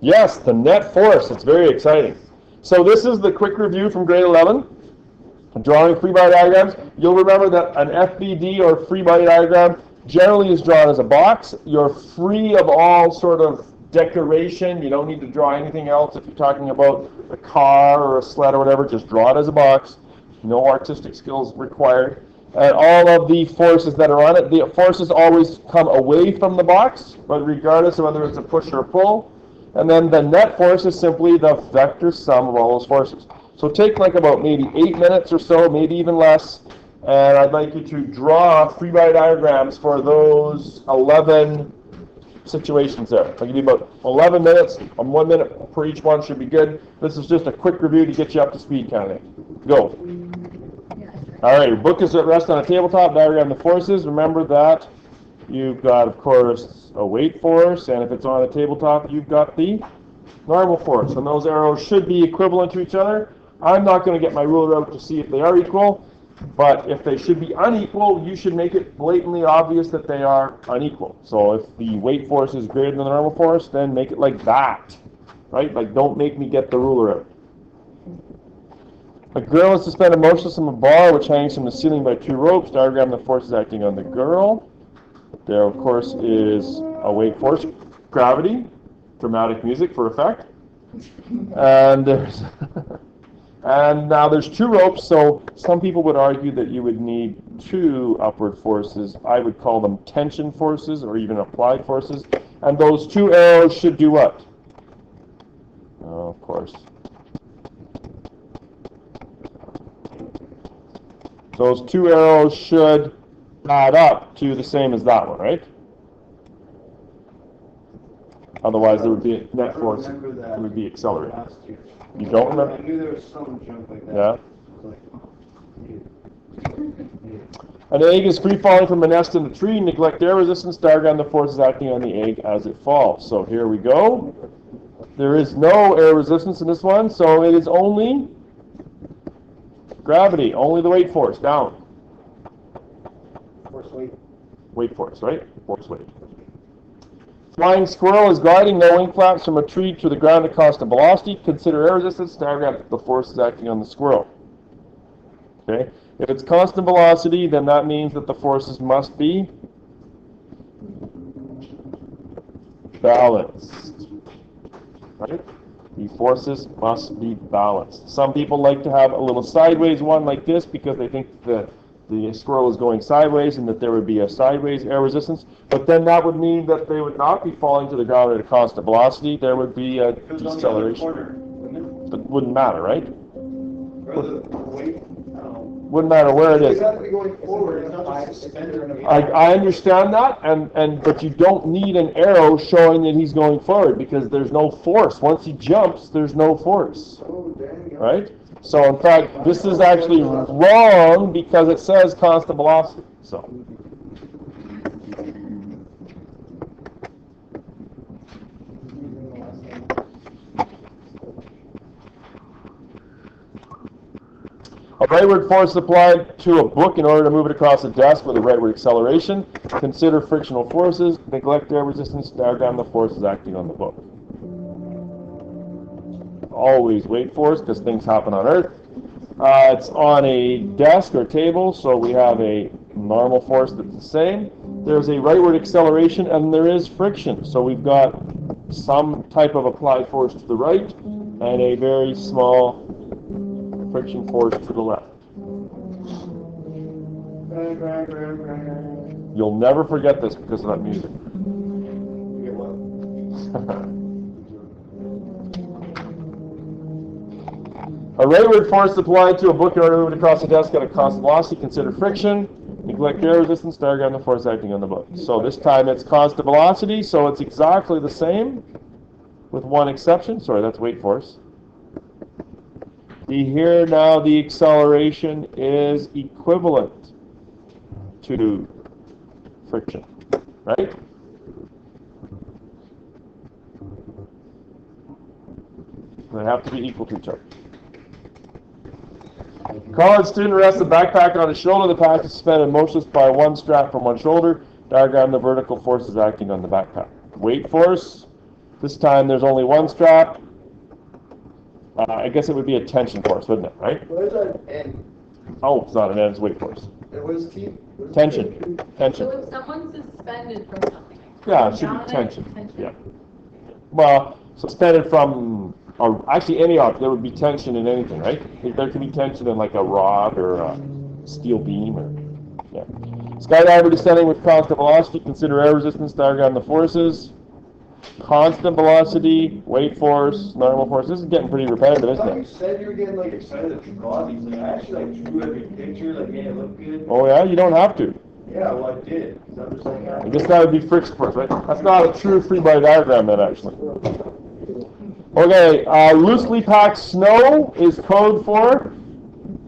Yes, the net force. It's very exciting. So this is the quick review from grade 11. Drawing free body diagrams. You'll remember that an FBD or free body diagram generally is drawn as a box. You're free of all sort of decoration. You don't need to draw anything else if you're talking about a car or a sled or whatever. Just draw it as a box. No artistic skills required. And all of the forces that are on it, the forces always come away from the box, but regardless of whether it's a push or a pull. And then the net force is simply the vector sum of all those forces. So take like about maybe 8 minutes or so, maybe even less, and I'd like you to draw free body diagrams for those 11 situations there. I'll give you about 11 minutes, 1 minute per each one should be good. This is just a quick review to get you up to speed kind of thing. Go. All right, your book is at rest on a tabletop, diagram the forces. Remember that you've got, of course, a weight force, and if it's on a tabletop, you've got the normal force. And those arrows should be equivalent to each other. I'm not going to get my ruler out to see if they are equal, but if they should be unequal, you should make it blatantly obvious that they are unequal. So if the weight force is greater than the normal force, then make it like that, right? Like, don't make me get the ruler out. A girl is suspended motionless from a bar which hangs from the ceiling by 2 ropes. Diagram the forces acting on the girl. There, of course, is a weight force, gravity, dramatic music for effect. And there's and now there's 2 ropes, so some people would argue that you would need 2 upward forces. I would call them tension forces or even applied forces. And those 2 arrows should do what? Oh, of course. Those 2 arrows should add up to the same as that one, right? Otherwise, there would be a net force. It would be accelerated. You don't remember? I knew there was some junk like that. Yeah. An egg is free falling from a nest in a tree. Neglect air resistance. Diagram the forces acting on the egg as it falls. So here we go. There is no air resistance in this one, so it is only gravity, only the weight force, down. Force weight. Weight force, right? Force weight. Flying squirrel is gliding, no wing flaps, from a tree to the ground at constant velocity. Consider air resistance. Diagram the forces acting on the squirrel. Okay? If it's constant velocity, then that means that the forces must be balanced. Right? The forces must be balanced. Some people like to have a little sideways one like this because they think the squirrel is going sideways and that there would be a sideways air resistance. But then that would mean that they would not be falling to the ground at a constant velocity. There would be a deceleration. It wouldn't matter, right? Wouldn't matter where it is. I understand that, but you don't need an arrow showing that he's going forward because there's no force. Once he jumps, there's no force, right? So in fact, this is actually wrong because it says constant velocity. So. A rightward force applied to a book in order to move it across a desk with a rightward acceleration. Consider frictional forces. Neglect air resistance. Diagram the forces acting on the book. Always weight force because things happen on Earth. It's on a desk or table, so we have a normal force that's the same. There's a rightward acceleration and there is friction. So we've got some type of applied force to the right and a very small friction force to the left. You'll never forget this because of that music. A rightward force applied to a book in order to move it across the desk at a constant velocity. Consider friction. Neglect air resistance. Diagram the force acting on the book. So this time it's constant velocity, so it's exactly the same with one exception. Sorry, that's weight force. Here now the acceleration is equivalent to friction, right? They have to be equal to each other. College student rests a backpack on his shoulder. The pack is suspended motionless by one strap from one shoulder. Diagram the vertical forces acting on the backpack. Weight force. This time there's only one strap. I guess it would be a tension force, wouldn't it, right? What is that N? Oh, it's not an end, it's weight force. What is T? Tension. Tension. So if someone's suspended from something. Yeah, it should be tension. Yeah. Well, suspended from, or actually any object, there would be tension in anything, right? There could be tension in like a rod or a steel beam or, yeah. Skydiver descending with constant velocity, consider air resistance, diagram the forces. Constant velocity, weight force, normal force. This is getting pretty repetitive, I isn't thought you it? said you were getting like excited to draw these. Like, I actually like drew every picture, like made it look good. Oh yeah, you don't have to. Yeah, well I did. 'Cause I'm just like, I guess that would be friction force, right? That's not a true free body diagram then, actually. Okay, loosely packed snow is code for?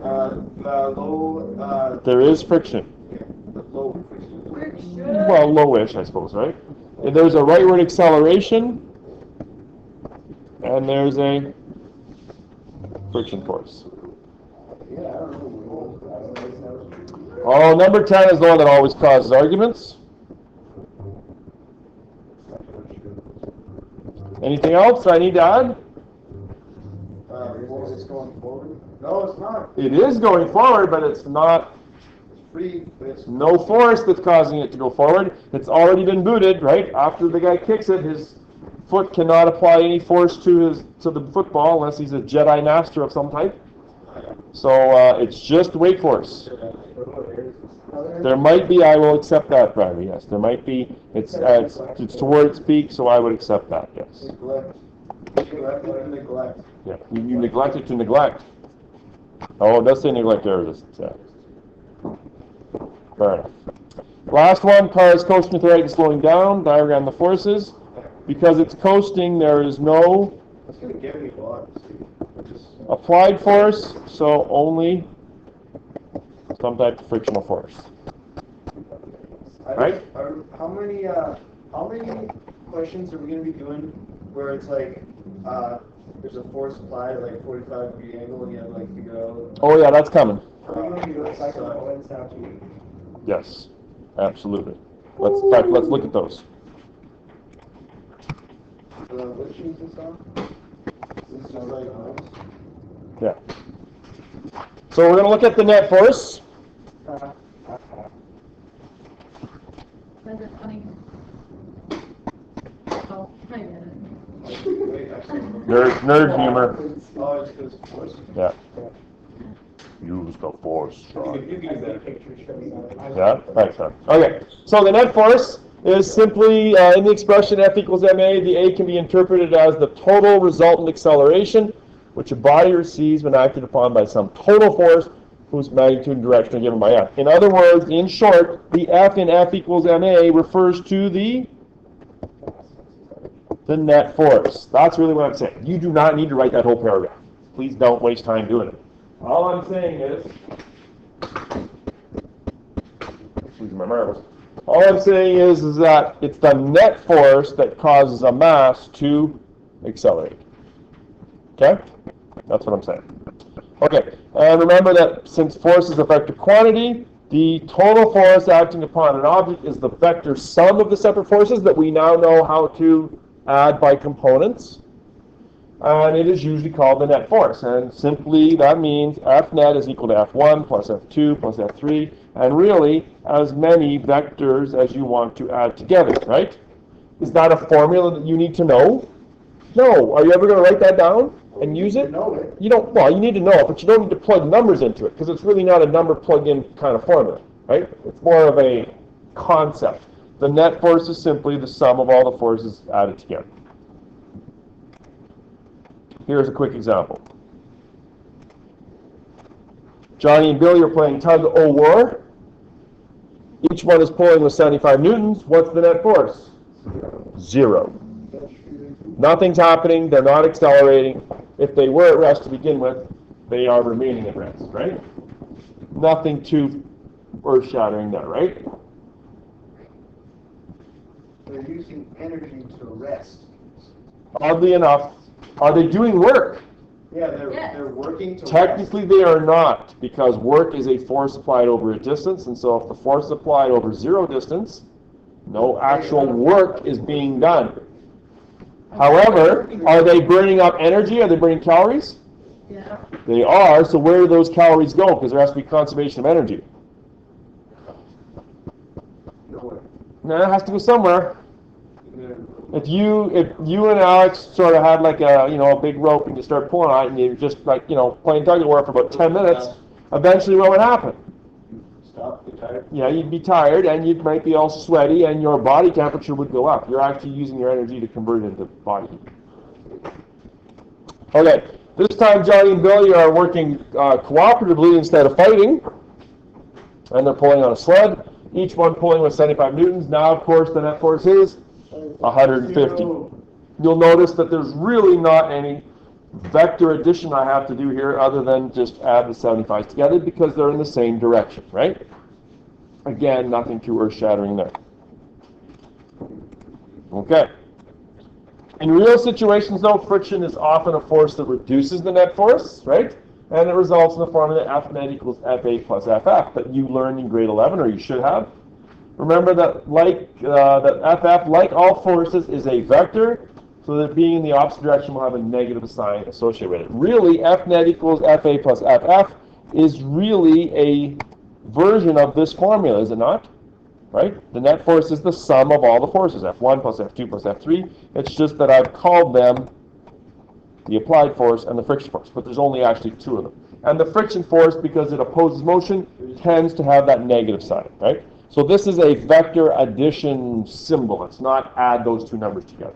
low, There is friction. yeah, the low friction. Well, lowish, I suppose, right? And there's a rightward acceleration, and there's a friction force. Yeah, I don't know. Oh, number 10 is the one that always causes arguments. Anything else I need to add? It's going forward? No, it's not. It is going forward, but it's not. It's free, but it's No force that's causing it to go forward. It's already been booted, right? After the guy kicks it, his foot cannot apply any force to the football unless he's a Jedi Master of some type. So it's just weight force. There might be, I will accept that, Bradley, yes. There might be, it's towards peak, so I would accept that, yes. neglect. Neglect. Yeah, you neglect it to neglect. Oh, it does say neglect air resistance, yeah. Fair enough. Last one, car is coasting with the right and slowing down. Diagram the forces. Because it's coasting, there is no That's gonna give me a lot. applied force, so only some type of frictional force. Right? How many questions are we gonna be doing where it's like, there's a force applied at like a 45-degree angle and you have to like figure out. Oh yeah, that's coming. Are we gonna be doing psychoanalysis now too? Yes, absolutely. In fact, let's look at those. What sheet is this on? This is right on. Yeah. So we're going to look at the net force. Is it funny? Oh, I get it. Wait, actually. Nerd humor. Oh, it's because force. Yeah. Use the force. You can use that picture. Yeah, thanks, man. Okay, so the net force is simply, in the expression F equals ma, the A can be interpreted as the total resultant acceleration which a body receives when acted upon by some total force whose magnitude and direction are given by F. In other words, in short, the F in F equals ma refers to the net force. That's really what I'm saying. You do not need to write that whole paragraph. Please don't waste time doing it. All I'm saying is, losing my marbles. All I'm saying is that it's the net force that causes a mass to accelerate. Okay? That's what I'm saying. Okay, and remember that since force is a vector quantity, the total force acting upon an object is the vector sum of the separate forces that we now know how to add by components. And it is usually called the net force. And simply that means F net is equal to F1 plus F2 plus F3, and really as many vectors as you want to add together, right? Is that a formula that you need to know? No. Are you ever going to write that down and use it? Know it. You don't, well, you need to know it, but you don't need to plug numbers into it, because it's really not a number plug-in kind of formula, right? It's more of a concept. The net force is simply the sum of all the forces added together. Here's a quick example. Johnny and Billy are playing tug-o-war. Each one is pulling with 75 newtons. What's the net force? 0. Nothing's happening. They're not accelerating. If they were at rest to begin with, they are remaining at rest, right? Nothing too earth-shattering there, right? They're using energy to rest. Oddly enough, are they doing work? Yeah, Yes. they're working to Technically, they are not, because work is a force applied over a distance, and so if the force is applied over 0 distance, no actual work is being done. However, are they burning up energy? Are they burning calories? Yeah. They are, so where do those calories go? Because there has to be conservation of energy. Nowhere. No, it has to go somewhere. Yeah. If you and Alex sort of had like a big rope and you start pulling on it and you're just like playing tug of war for about 10 minutes, eventually what would happen? Stop, get tired. Yeah, you'd be tired and you might be all sweaty and your body temperature would go up. You're actually using your energy to convert it into body heat. Okay, this time Johnny and Billy are working cooperatively instead of fighting, and they're pulling on a sled, each one pulling with 75 newtons. Now, of course, the net force is 150. You'll notice that there's really not any vector addition I have to do here other than just add the 75s together because they're in the same direction, right? Again, nothing too earth-shattering there. Okay. In real situations, though, friction is often a force that reduces the net force, right? And it results in the formula F net equals Fa plus Ff that you learned in grade 11, or you should have. Remember that that Ff, like all forces, is a vector, so that being in the opposite direction will have a negative sign associated with it. Really, F net equals Fa plus Ff is really a version of this formula, is it not? Right? The net force is the sum of all the forces, F1 plus F2 plus F3. It's just that I've called them the applied force and the friction force, but there's only actually two of them. And the friction force, because it opposes motion, tends to have that negative sign, right? So this is a vector addition symbol. It's not add those two numbers together.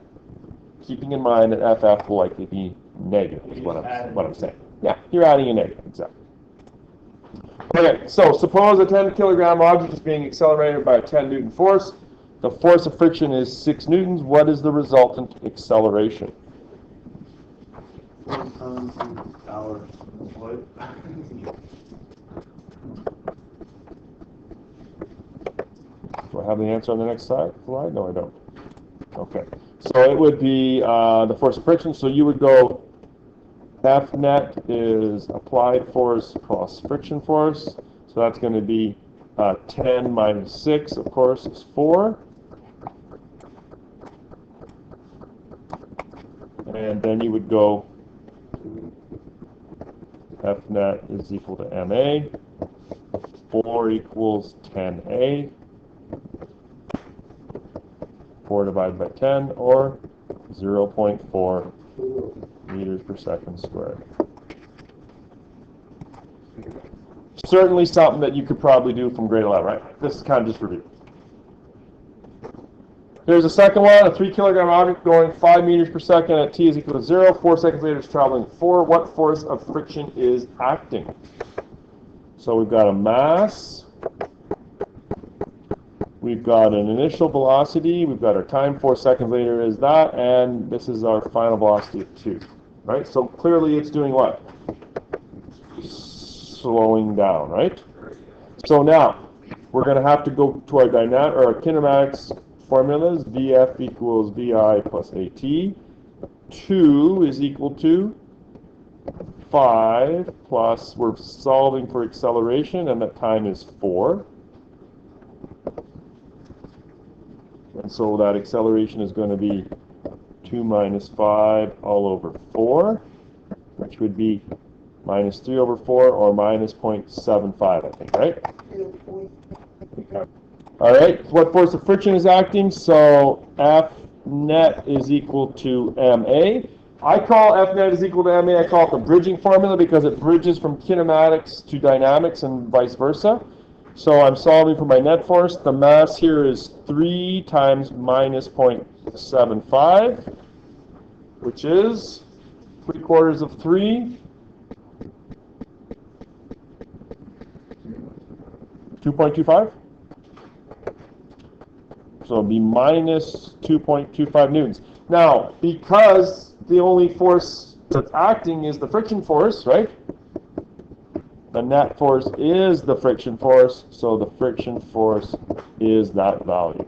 Keeping in mind that FF will likely be negative, is what I'm saying. Yeah, you're adding a negative, exactly. Okay, so suppose a 10 kilogram object is being accelerated by a 10 Newton force. The force of friction is 6 newtons. What is the resultant acceleration? 4 tons an hour. What? Do I have the answer on the next slide? No, I don't. Okay, so it would be the force of friction. So you would go F net is applied force plus friction force. So that's going to be 10 minus 6, of course, is 4. And then you would go F net is equal to MA. 4 equals 10A. 4 divided by 10, or 0.4 meters per second squared. Certainly something that you could probably do from grade 11, right? This is kind of just review. Here's a second one, a 3 kilogram object going 5 meters per second at t is equal to 0. 4 seconds later it's traveling 4. What force of friction is acting? So we've got a mass, we've got an initial velocity, we've got our time, 4 seconds later is that, and this is our final velocity at 2. Right? So clearly it's doing what? Slowing down, right? So now we're going to have to go to our kinematics formulas. Vf equals Vi plus At. 2 is equal to 5 plus, we're solving for acceleration, and that time is 4. And so that acceleration is going to be 2 minus 5 all over 4, which would be minus 3 over 4, or minus 0.75, I think, right? Okay. All right, what force of friction is acting? So F net is equal to MA. I call F net is equal to MA, I call it the bridging formula because it bridges from kinematics to dynamics and vice versa. So I'm solving for my net force. The mass here is 3 times minus 0.75, which is 3/4 of 3. 2.25? So it'll be minus 2.25 newtons. Now, because the only force that's acting is the friction force, right? The net force is the friction force, so the friction force is that value.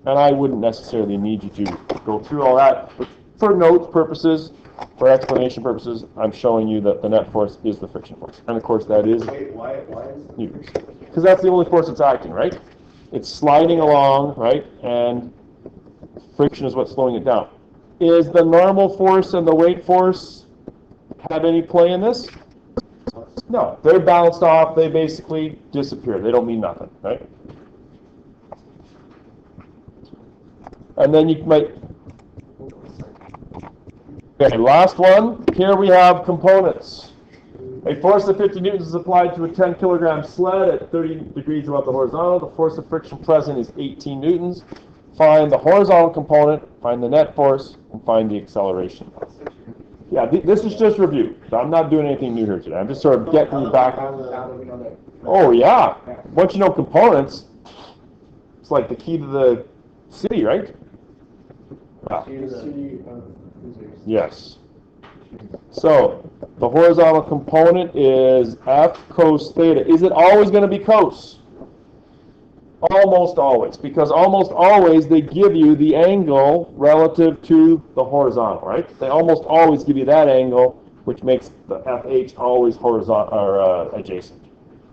And I wouldn't necessarily need you to go through all that. But for notes purposes, for explanation purposes, I'm showing you that the net force is the friction force. And of course that is Wait, why is newtons. Because that's the only force that's acting, right? It's sliding along, right? And friction is what's slowing it down. is the normal force and the weight force have any play in this? No, they're bounced off. They basically disappear. They don't mean nothing, right? And then you might. Okay, last one. Here we have components. A force of 50 newtons is applied to a 10 kilogram sled at 30 degrees above the horizontal. The force of friction present is 18 newtons. Find the horizontal component, find the net force, and find the acceleration. Yeah, this is just review. So I'm not doing anything new here today. I'm just sort of getting you back. Oh, yeah. Once you know components, it's like the key to the city, right? Yes. So, the horizontal component is F cos theta. Is it always going to be cos? Almost always, because almost always they give you the angle relative to the horizontal, right? They almost always give you that angle, which makes the FH always horizontal or adjacent.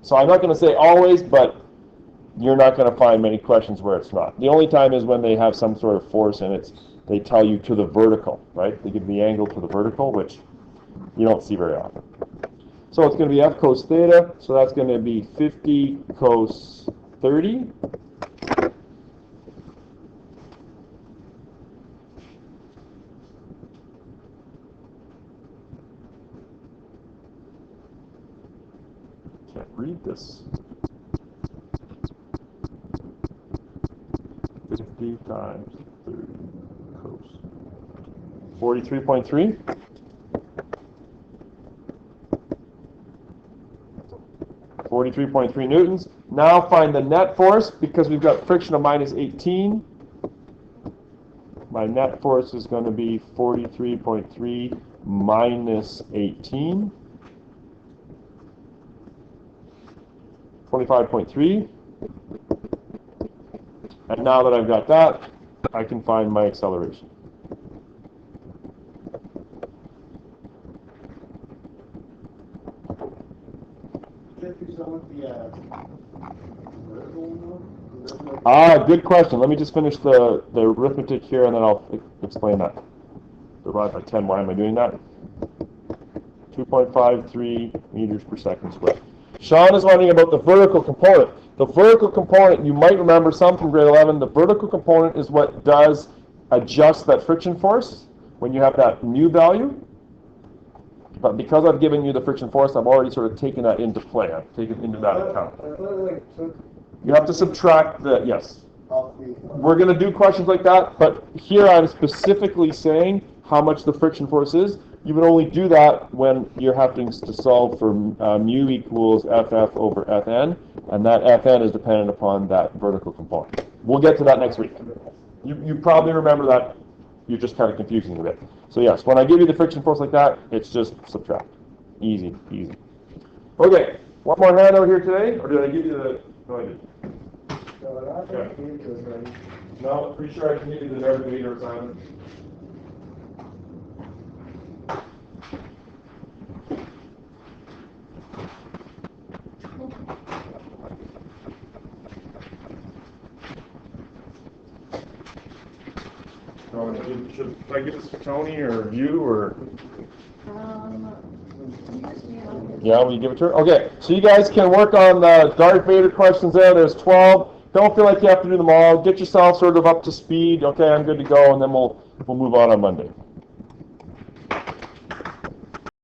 So I'm not going to say always, but you're not going to find many questions where it's not. The only time is when they have some sort of force and they tell you to the vertical, right? They give the angle to the vertical, which you don't see very often. So it's going to be F cos theta, so that's going to be 50 cos 30. Can't read this. 50 times 30 cos. 43.3. 43.3 newtons. Now find the net force, because we've got friction of minus 18. My net force is going to be 43.3 minus 18. 25.3. And now that I've got that, I can find my acceleration. Good question. Let me just finish the arithmetic here, and then I'll explain that. Divide by 10, why am I doing that? 2.53 meters per second squared. Sean is wondering about the vertical component. The vertical component, you might remember some from grade 11, the vertical component is what does adjust that friction force when you have that mu value. But because I've given you the friction force, I've already sort of taken that into play. I've taken into that account. You have to subtract the, yes. We're going to do questions like that, but here I'm specifically saying how much the friction force is. You would only do that when you're having to solve for mu equals FF over Fn, and that Fn is dependent upon that vertical component. We'll get to that next week. You probably remember that. You're just kind of confusing a bit. So yes, when I give you the friction force like that, it's just subtract. Easy, easy. Okay, one more handout here today, or did I give you the, no I didn't. Okay. No, pretty sure I can give you the navigator assignment. Should I give this to Tony or you or? Yeah, will you give it to her? Okay, so you guys can work on the Darth Vader questions there. There's 12. Don't feel like you have to do them all. Get yourself sort of up to speed. Okay, I'm good to go, and then we'll move on Monday.